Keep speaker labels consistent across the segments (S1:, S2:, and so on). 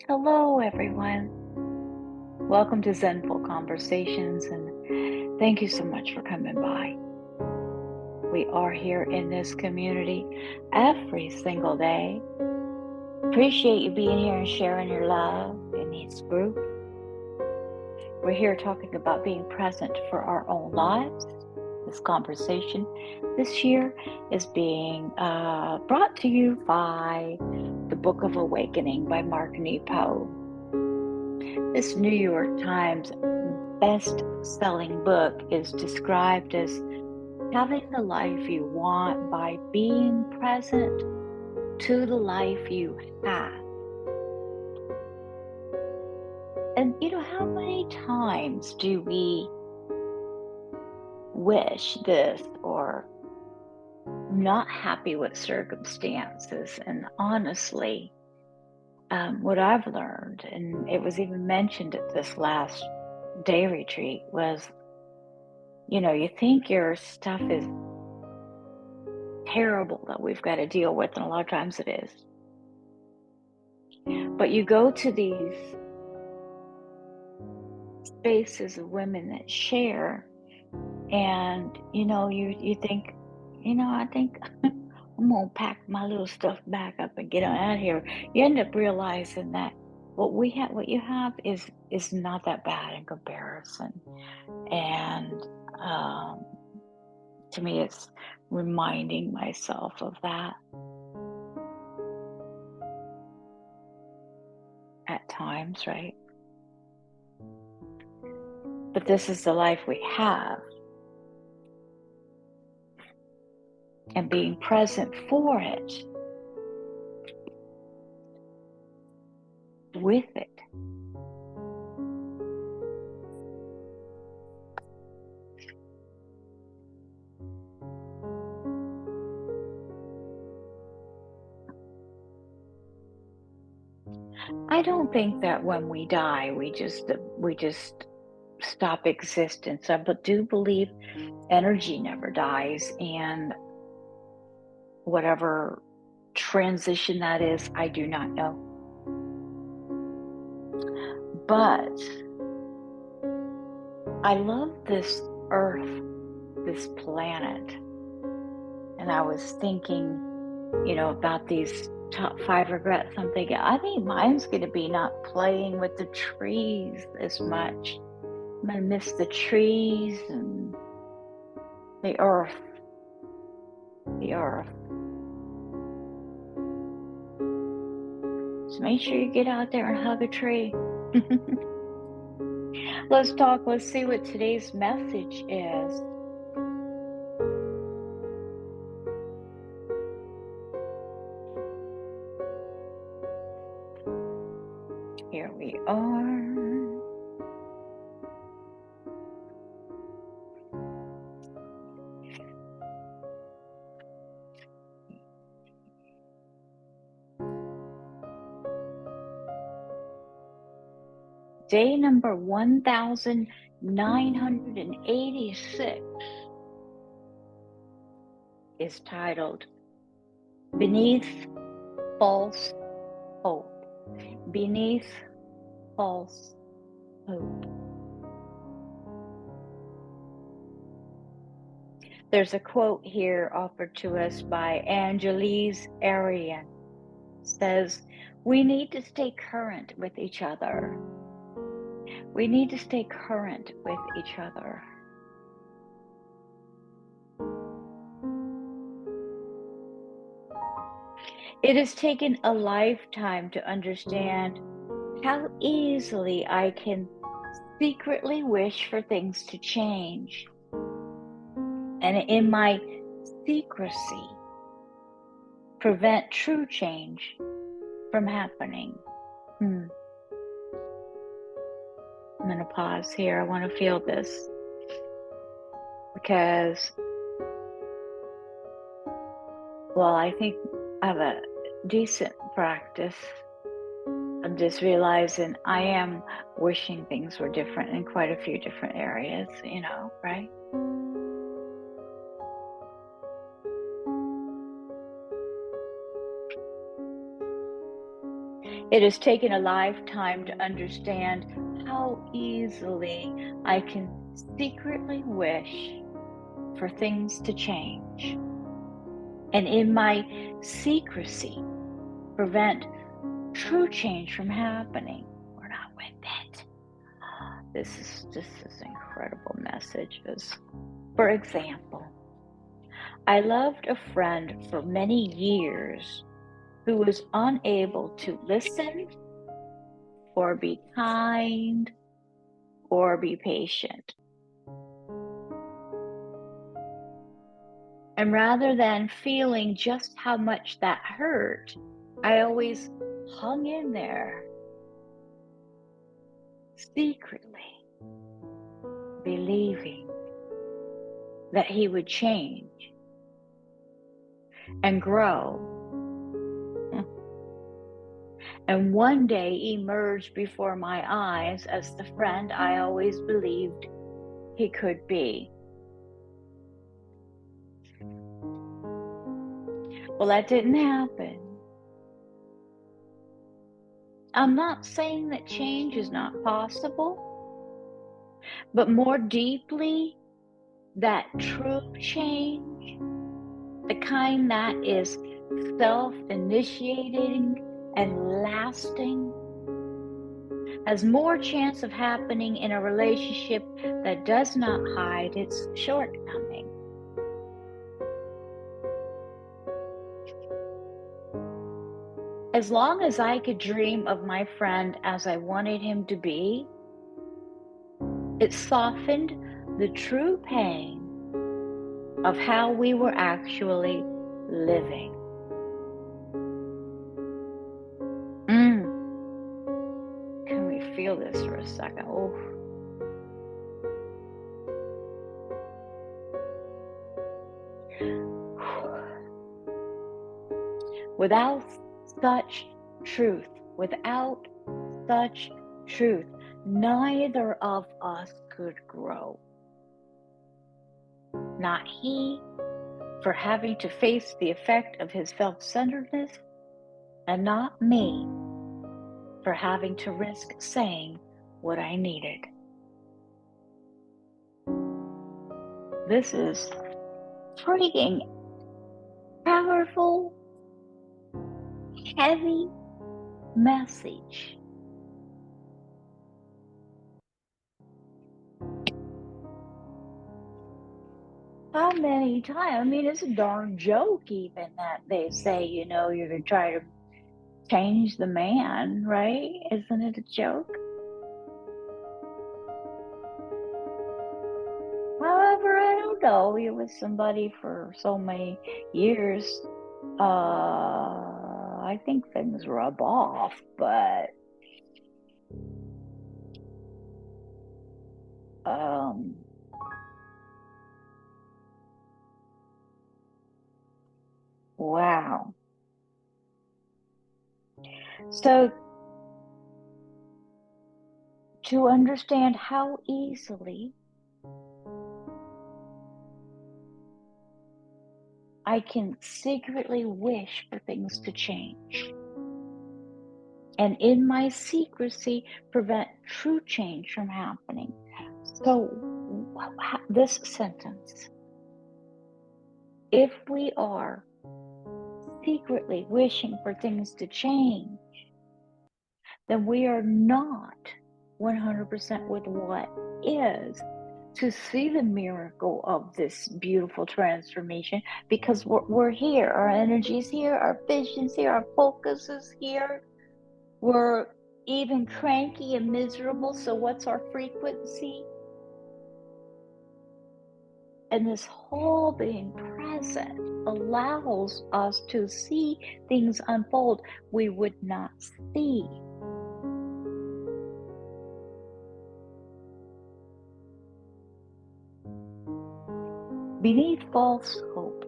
S1: Hello, everyone. Welcome to Zenful Conversations, and thank you so much for coming by. We are here in this community every single day. Appreciate you being here and sharing your love in this group. We're here talking about being present for our own lives. This conversation this year is being brought to you by the Book of Awakening by Mark Nepo. This New York Times best-selling book is described as having the life you want by being present to the life you have. And how many times do we wish this or not happy with circumstances? And honestly, what I've learned, and it was even mentioned at this last day retreat, was you think your stuff is terrible that we've got to deal with, and a lot of times it is. But you go to these spaces of women that share, and you think, I think I'm gonna pack my little stuff back up and get on out of here. You end up realizing that what you have is not that bad in comparison. And to me, it's reminding myself of that at times, right? But this is the life we have, and being present for it, with it. I don't think that when we die, we just stop existence. I do believe energy never dies, and whatever transition that is, I do not know. But I love this earth, this planet. And I was thinking, about these top 5 regrets. I'm thinking, I think mine's going to be not playing with the trees as much. I'm going to miss the trees and the earth. The earth. So make sure you get out there and hug a tree. Let's see what today's message is. Here we are. Day number 1986 is titled Beneath False Hope. Beneath False Hope. There's a quote here offered to us by Angelise Arian. It says, we need to stay current with each other. We need to stay current with each other. It has taken a lifetime to understand how easily I can secretly wish for things to change. And in my secrecy, prevent true change from happening. I'm going to pause here. I want to feel this. Because, well, I think I have a decent practice. I'm just realizing I am wishing things were different in quite a few different areas, right? It has taken a lifetime to understand how easily I can secretly wish for things to change, and in my secrecy, prevent true change from happening. We're not with it. This is incredible messages. For example, I loved a friend for many years who was unable to listen or be kind or be patient. And rather than feeling just how much that hurt, I always hung in there, secretly believing that he would change and grow, and one day emerge before my eyes as the friend I always believed he could be. Well, that didn't happen. I'm not saying that change is not possible, but more deeply, that true change, the kind that is self-initiating and lasting, has more chance of happening in a relationship that does not hide its shortcomings. As long as I could dream of my friend as I wanted him to be, it softened the true pain of how we were actually living. Can we feel this for a second? Oh. Without such truth, neither of us could grow. Not he, for having to face the effect of his self-centeredness, and not me, for having to risk saying what I needed. This is freaking powerful, heavy message. How many times? I mean, it's a darn joke even that they say, you're going to try to change the man, right? Isn't it a joke? However, I don't know. You're with somebody for so many years. I think things rub off, but wow. So to understand how easily I can secretly wish for things to change, and in my secrecy prevent true change from happening. So this sentence, if we are secretly wishing for things to change, then we are not 100% with what is, to see the miracle of this beautiful transformation, because we're here, our energy's here, our vision's here, our focus is here. We're even cranky and miserable, so what's our frequency? And this whole being present allows us to see things unfold we would not see. Beneath false hope.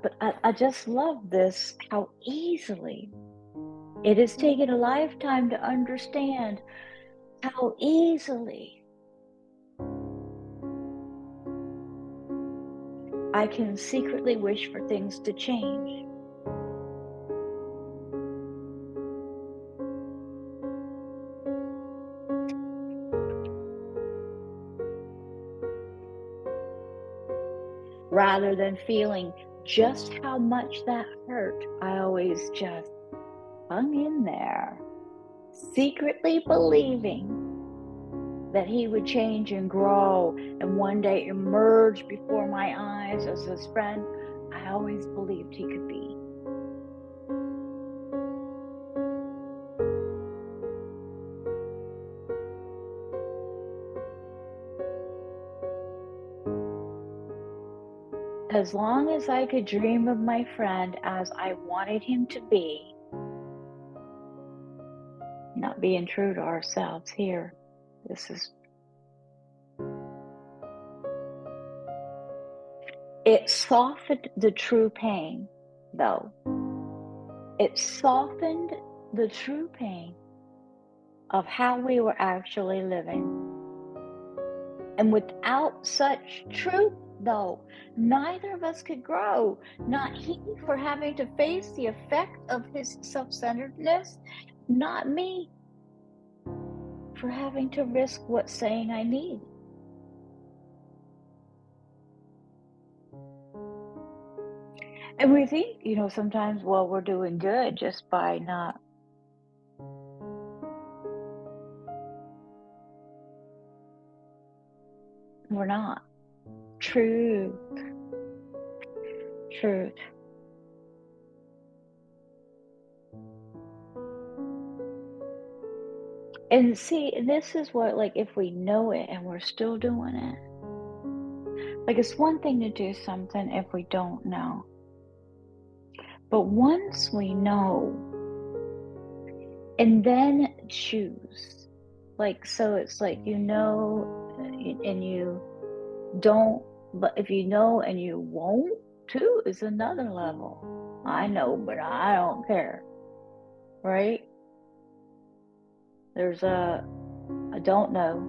S1: But I just love this, how easily it has taken a lifetime to understand how easily I can secretly wish for things to change. rather than feeling just how much that hurt. I always just hung in there, secretly believing that he would change and grow and one day emerge before my eyes as his friend I always believed he could be. As long as I could dream of my friend as I wanted him to be, not being true to ourselves here. It softened the true pain, though. It softened the true pain of how we were actually living. And without such truth, though, neither of us could grow. Not he for having to face the effect of his self-centeredness, not me for having to risk what's saying I need. And we think, sometimes, well, we're doing good just by not. We're not. Truth. And see, this is what, like, if we know it and we're still doing it. Like, it's one thing to do something if we don't know. But once we know, and then choose. Like, so it's like, and you don't, but if you know and you won't, too, is another level. I know, but I don't care. Right? There's I don't know.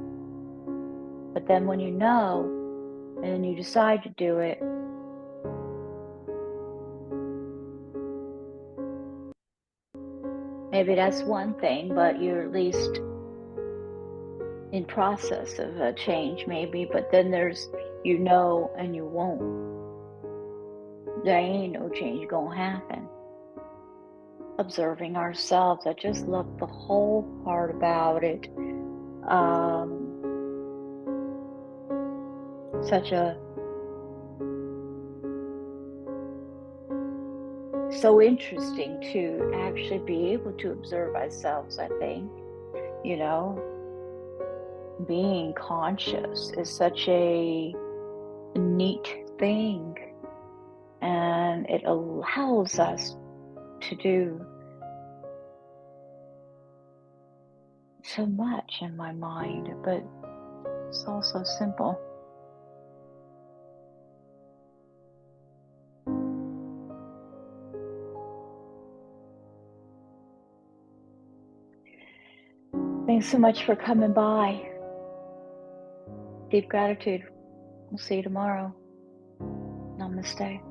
S1: But then when you know, and then you decide to do it, maybe that's one thing, but you're at least in process of a change, maybe. But then there's, and you won't. There ain't no change gonna happen. Observing ourselves. I just love the whole part about it. So interesting to actually be able to observe ourselves, I think. Being conscious is such a neat thing, and it allows us to do so much in my mind, but it's also simple. Thanks so much for coming by. Deep gratitude. We'll see you tomorrow. Namaste.